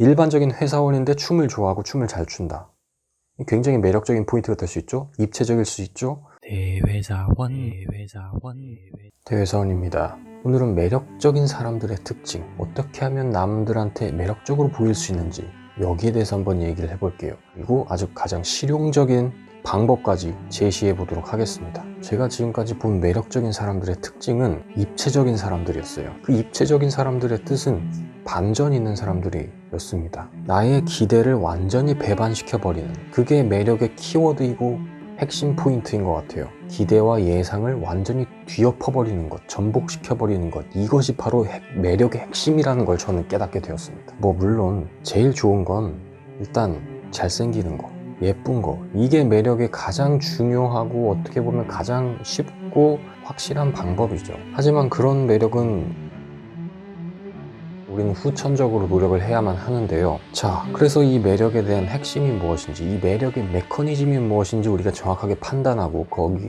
일반적인 회사원인데 춤을 좋아하고 춤을 잘 춘다. 굉장히 매력적인 포인트가 될 수 있죠. 입체적일 수 있죠. 대회사원입니다. 오늘은 매력적인 사람들의 특징, 어떻게 하면 남들한테 매력적으로 보일 수 있는지 여기에 대해서 한번 얘기를 해볼게요. 그리고 아주 가장 실용적인 방법까지 제시해 보도록 하겠습니다. 제가 지금까지 본 매력적인 사람들의 특징은 입체적인 사람들이었어요. 그 입체적인 사람들의 뜻은 반전 있는 사람들이었습니다. 나의 기대를 완전히 배반시켜버리는, 그게 매력의 키워드이고 핵심 포인트인 것 같아요. 기대와 예상을 완전히 뒤엎어버리는 것, 전복시켜버리는 것, 이것이 바로 매력의 핵심이라는 걸 저는 깨닫게 되었습니다. 물론 제일 좋은 건 일단 잘생기는 거, 예쁜 거, 이게 매력의 가장 중요하고 어떻게 보면 가장 쉽고 확실한 방법이죠. 하지만 그런 매력은 우리는 후천적으로 노력을 해야만 하는데요. 자, 그래서 이 매력에 대한 핵심이 무엇인지, 이 매력의 메커니즘이 무엇인지 우리가 정확하게 판단하고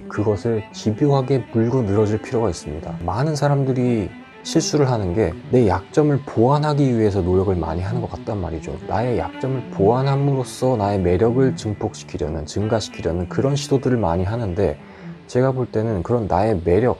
그것을 집요하게 물고 늘어질 필요가 있습니다. 많은 사람들이 실수를 하는 게 내 약점을 보완하기 위해서 노력을 많이 하는 것 같단 말이죠. 나의 약점을 보완함으로써 나의 매력을 증폭시키려는, 증가시키려는 그런 시도들을 많이 하는데, 제가 볼 때는 그런 나의 매력,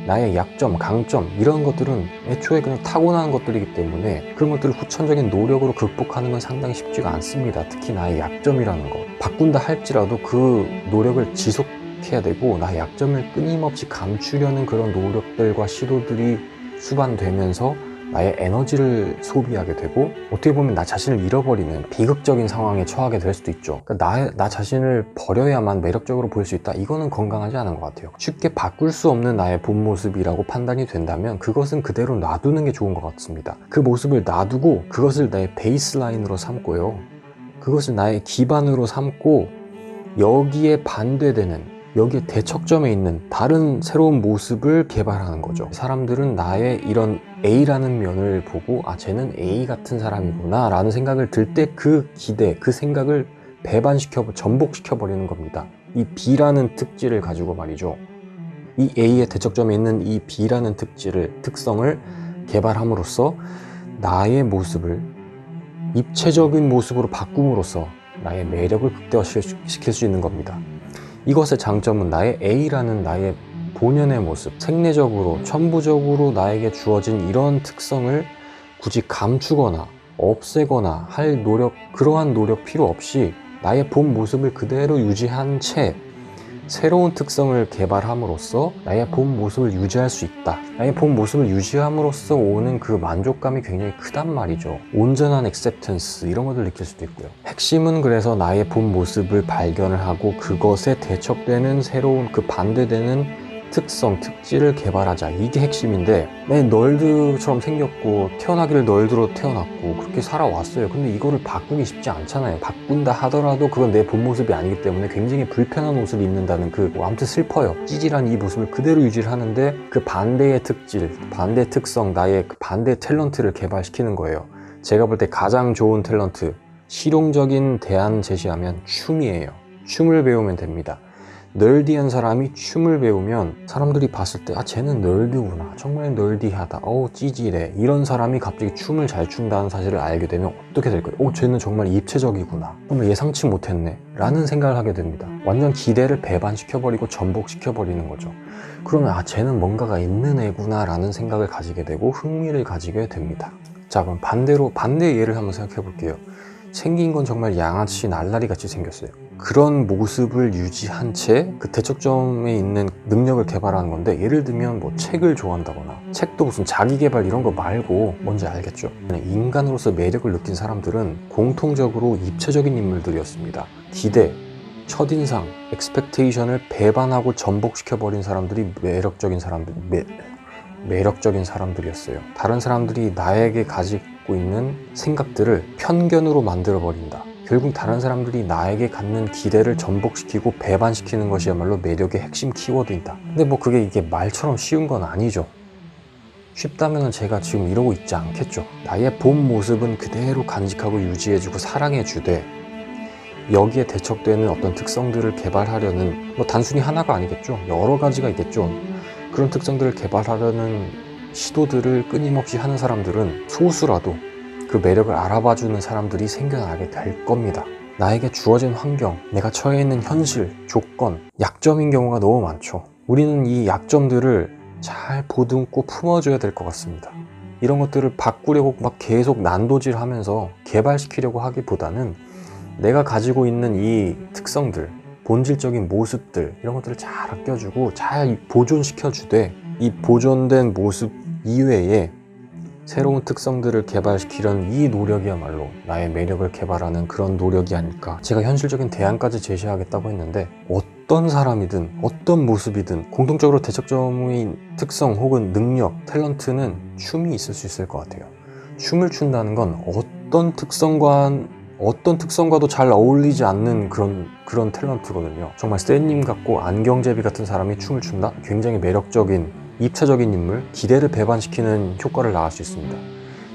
나의 약점, 강점, 이런 것들은 애초에 그냥 타고나는 것들이기 때문에 그런 것들을 후천적인 노력으로 극복하는 건 상당히 쉽지가 않습니다. 특히 나의 약점이라는 거. 바꾼다 할지라도 그 노력을 지속해야 되고, 나의 약점을 끊임없이 감추려는 그런 노력들과 시도들이 수반되면서 나의 에너지를 소비하게 되고, 어떻게 보면 나 자신을 잃어버리는 비극적인 상황에 처하게 될 수도 있죠. 그러니까 나 자신을 버려야만 매력적으로 보일 수 있다, 이거는 건강하지 않은 것 같아요. 쉽게 바꿀 수 없는 나의 본 모습이라고 판단이 된다면 그것은 그대로 놔두는 게 좋은 것 같습니다. 그 모습을 놔두고 그것을 나의 베이스라인으로 삼고요, 그것을 나의 기반으로 삼고 여기에 반대되는, 여기에 대척점에 있는 다른 새로운 모습을 개발하는 거죠. 사람들은 나의 이런 A라는 면을 보고, 아, 쟤는 A 같은 사람이구나 라는 생각을 들 때 그 기대, 그 생각을 전복시켜 버리는 겁니다. 이 B라는 특질을 가지고 말이죠. 이 A의 대척점에 있는 이 B라는 특성을 개발함으로써 나의 모습을 입체적인 모습으로 바꿈으로써 나의 매력을 극대화시킬 수 있는 겁니다. 이것의 장점은 나의 A라는 나의 본연의 모습, 생리적으로, 천부적으로 나에게 주어진 이런 특성을 굳이 감추거나 없애거나 할 노력, 그러한 노력 필요 없이 나의 본 모습을 그대로 유지한 채 새로운 특성을 개발함으로써 나의 본 모습을 유지할 수 있다. 나의 본 모습을 유지함으로써 오는 그 만족감이 굉장히 크단 말이죠. 온전한 액셉턴스, 이런 것을 느낄 수도 있고요. 핵심은 그래서 나의 본 모습을 발견을 하고 그것에 대척되는 새로운, 그 반대되는 특성, 특질을 개발하자, 이게 핵심인데, 내 널드처럼 생겼고 태어나기를 널드로 태어났고 그렇게 살아왔어요. 근데 이거를 바꾸기 쉽지 않잖아요. 바꾼다 하더라도 그건 내 본 모습이 아니기 때문에 굉장히 불편한 옷을 입는다는 아무튼 슬퍼요. 찌질한 이 모습을 그대로 유지를 하는데 그 반대의 특질, 반대의 특성, 나의 그 반대의 탤런트를 개발시키는 거예요. 제가 볼 때 가장 좋은 탤런트, 실용적인 대안 제시하면 춤이에요. 춤을 배우면 됩니다. 널디한 사람이 춤을 배우면 사람들이 봤을 때, 아, 쟤는 널디구나, 정말 널디하다, 어우 찌질해, 이런 사람이 갑자기 춤을 잘 춘다는 사실을 알게 되면 어떻게 될까요? 쟤는 정말 입체적이구나, 정말 예상치 못했네 라는 생각을 하게 됩니다. 완전 기대를 배반시켜버리고 전복시켜버리는 거죠. 그러면 아, 쟤는 뭔가가 있는 애구나 라는 생각을 가지게 되고 흥미를 가지게 됩니다. 자, 그럼 반대의 예를 한번 생각해 볼게요. 생긴 건 정말 양아치 날라리 같이 생겼어요. 그런 모습을 유지한 채 그 대척점에 있는 능력을 개발하는 건데, 예를 들면 책을 좋아한다거나, 책도 무슨 자기개발 이런 거 말고, 뭔지 알겠죠? 인간으로서 매력을 느낀 사람들은 공통적으로 입체적인 인물들이었습니다. 기대, 첫인상, expectation을 배반하고 전복시켜버린 사람들이 매력적인 사람들이었어요. 다른 사람들이 나에게 가지고 있는 생각들을 편견으로 만들어버린다. 결국 다른 사람들이 나에게 갖는 기대를 전복시키고 배반시키는 것이야말로 매력의 핵심 키워드이다. 근데 그게 이게 말처럼 쉬운 건 아니죠. 쉽다면 제가 지금 이러고 있지 않겠죠. 나의 본 모습은 그대로 간직하고 유지해주고 사랑해주되, 여기에 대척되는 어떤 특성들을 개발하려는, 단순히 하나가 아니겠죠. 여러 가지가 있겠죠. 그런 특성들을 개발하려는 시도들을 끊임없이 하는 사람들은 소수라도 그 매력을 알아봐주는 사람들이 생겨나게 될 겁니다. 나에게 주어진 환경, 내가 처해 있는 현실, 조건, 약점인 경우가 너무 많죠. 우리는 이 약점들을 잘 보듬고 품어줘야 될 것 같습니다. 이런 것들을 바꾸려고 막 계속 난도질 하면서 개발시키려고 하기보다는 내가 가지고 있는 이 특성들, 본질적인 모습들, 이런 것들을 잘 아껴주고 잘 보존시켜주되, 이 보존된 모습 이외에 새로운 특성들을 개발시키려는 이 노력이야말로 나의 매력을 개발하는 그런 노력이 아닐까. 제가 현실적인 대안까지 제시하겠다고 했는데, 어떤 사람이든 어떤 모습이든 공통적으로 대척점인 특성 혹은 능력, 탤런트는 춤이 있을 수 있을 것 같아요. 춤을 춘다는 건 어떤 특성과도 잘 어울리지 않는 그런 탤런트거든요. 정말 쌤님 같고 안경제비 같은 사람이 춤을 춘다? 굉장히 매력적인, 입체적인 인물, 기대를 배반시키는 효과를 낳을 수 있습니다.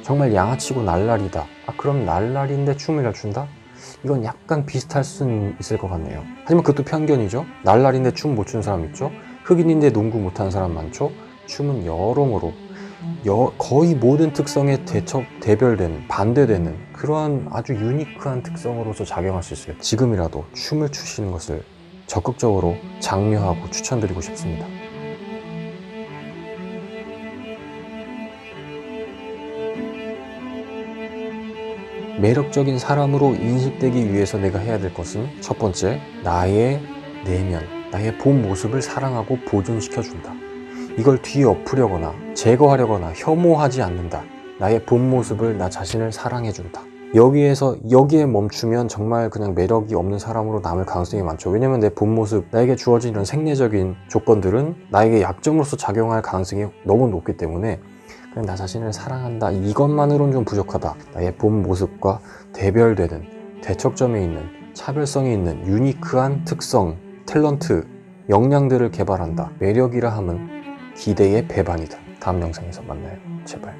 정말 양아치고 날라리다. 그럼 날라리인데 춤을 잘 춘다? 이건 약간 비슷할 수는 있을 것 같네요. 하지만 그것도 편견이죠. 날라리인데 춤 못 추는 사람 있죠. 흑인인데 농구 못하는 사람 많죠. 춤은 여러모로 거의 모든 특성에 대별되는, 반대되는 그러한 아주 유니크한 특성으로서 작용할 수 있어요. 지금이라도 춤을 추시는 것을 적극적으로 장려하고 추천드리고 싶습니다. 매력적인 사람으로 인식되기 위해서 내가 해야 될 것은, 첫 번째, 나의 내면, 나의 본 모습을 사랑하고 보존시켜준다. 이걸 뒤엎으려거나 제거하려거나 혐오하지 않는다. 나의 본 모습을, 나 자신을 사랑해준다. 여기에 멈추면 정말 그냥 매력이 없는 사람으로 남을 가능성이 많죠. 왜냐면 내 본 모습, 나에게 주어진 이런 생리적인 조건들은 나에게 약점으로서 작용할 가능성이 너무 높기 때문에 그냥 나 자신을 사랑한다, 이것만으로는 좀 부족하다. 나의 본 모습과 대별되는, 대척점에 있는, 차별성이 있는 유니크한 특성, 탤런트, 역량들을 개발한다. 매력이라 함은 기대의 배반이다. 다음 영상에서 만나요. 제발.